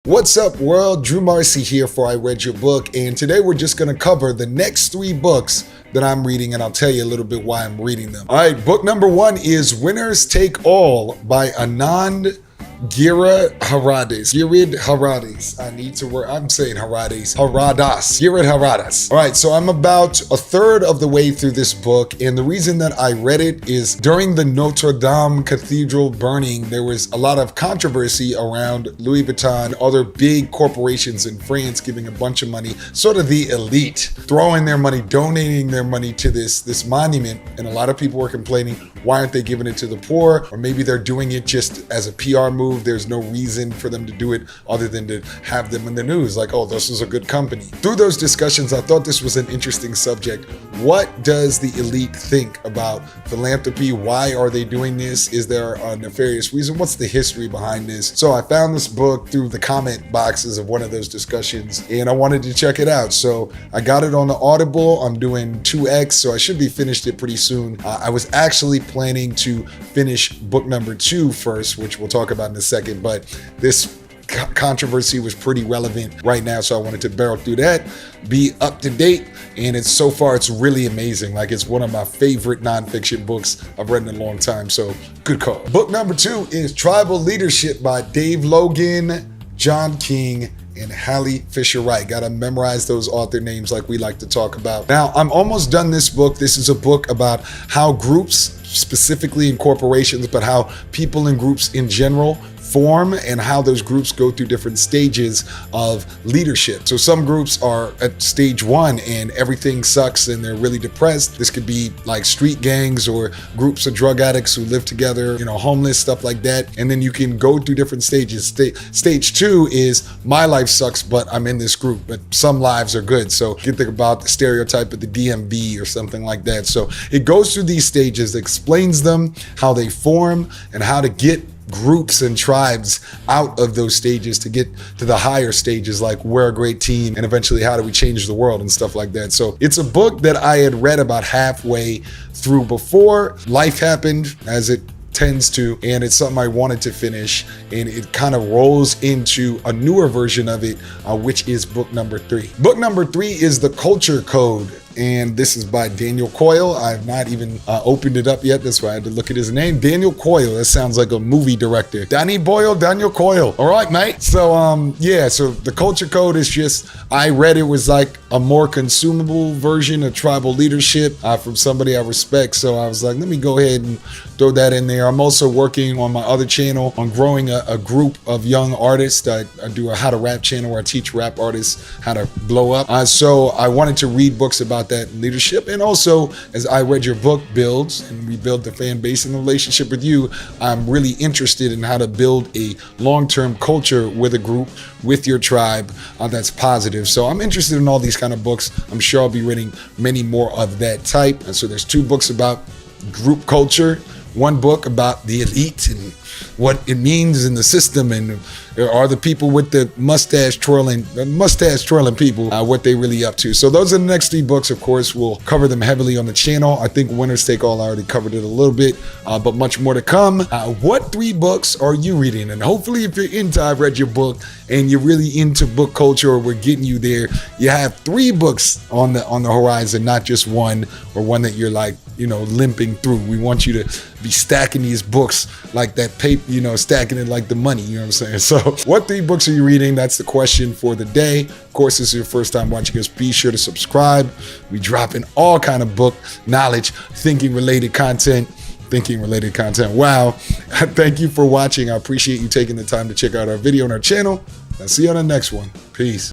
What's up, world? Drew Marcy here for I Read Your Book, and today we're just going to cover the next 3 books that I'm reading, and I'll tell you a little bit why I'm reading them. All right, book number 1 is Winners Take All by Anand Giridharadas. I need to work. I'm saying Haradas. Giridharadas. All right, so I'm about a third of the way through this book, and the reason that I read it is during the Notre Dame Cathedral burning, there was a lot of controversy around Louis Vuitton, other big corporations in France giving a bunch of money, sort of the elite, throwing their money, donating their money to this monument, and a lot of people were complaining, why aren't they giving it to the poor? Or maybe they're doing it just as a PR move. There's no reason for them to do it other than to have them in the news, like, oh, this is a good company. Through those discussions, I thought this was an interesting subject. What does the elite think about philanthropy? Why are they doing this? Is there a nefarious reason? What's the history behind this? So I found this book through the comment boxes of one of those discussions, and I wanted to check it out. So I got it on the Audible. I'm doing 2x, so I should be finished it pretty soon. I was actually planning to finish book number 2 first, which we'll talk about in a second, but this controversy was pretty relevant right now, so I wanted to barrel through that, be up to date, and so far it's really amazing. Like, it's one of my favorite nonfiction books I've read in a long time, so good call. Book number 2 is Tribal Leadership by Dave Logan, John King, and Halle Fischer-Wright. Gotta memorize those author names like we like to talk about. Now, I'm almost done this book. This is a book about how groups, specifically in corporations, but how people in groups in general form and how those groups go through different stages of leadership. So some groups are at stage 1 and everything sucks and they're really depressed. This could be like street gangs or groups of drug addicts who live together, homeless, stuff like that. And then you can go through different stages. Stage 2 is my life sucks, but I'm in this group, but some lives are good. So you can think about the stereotype of the DMV or something like that. So it goes through these stages, explains them, how they form, and how to get groups and tribes out of those stages to get to the higher stages, like we're a great team, and eventually how do we change the world and stuff like that. So it's a book that I had read about halfway through before. Life happened, as it tends to, and it's something I wanted to finish, and it kind of rolls into a newer version of it, which is book number 3. Book number 3 is The Culture Code, and this is by Daniel Coyle. I've not even opened it up yet. That's why I had to look at his name. Daniel Coyle. That sounds like a movie director. Danny Boyle, Daniel Coyle. All right, mate. So, so The Culture Code is just, I read it was like a more consumable version of Tribal Leadership from somebody I respect. So I was like, let me go ahead and throw that in there. I'm also working on my other channel on growing a group of young artists. I do a How to Rap channel where I teach rap artists how to blow up. So I wanted to read books about that leadership, and also as I Read Your Book builds and we build the fan base and the relationship with you, I'm really interested in how to build a long-term culture with a group, with your tribe, that's positive. So I'm interested in all these kind of books. I'm sure I'll be reading many more of that type. And so there's 2 books about group culture, 1 book about the elite and what it means in the system, and are the people with the mustache twirling people, what they really up to. So those are the next 3 books. Of course, we'll cover them heavily on the channel. I think Winners Take All, I already covered it a little bit, but much more to come. What 3 books are you reading? And hopefully if you're into I Read Your Book and you're really into book culture, or we're getting you there, you have 3 books on the horizon, not just 1, or one that you're like, limping through. We want you to be stacking these books like that paper, stacking it like the money, you know what I'm saying? So what 3 books are you reading? That's the question for the day. Of course, this is your first time watching us, be sure to subscribe. We drop in all kind of book knowledge, thinking related content. Wow. Thank you for watching. I appreciate you taking the time to check out our video on our channel. I'll see you on the next one. Peace.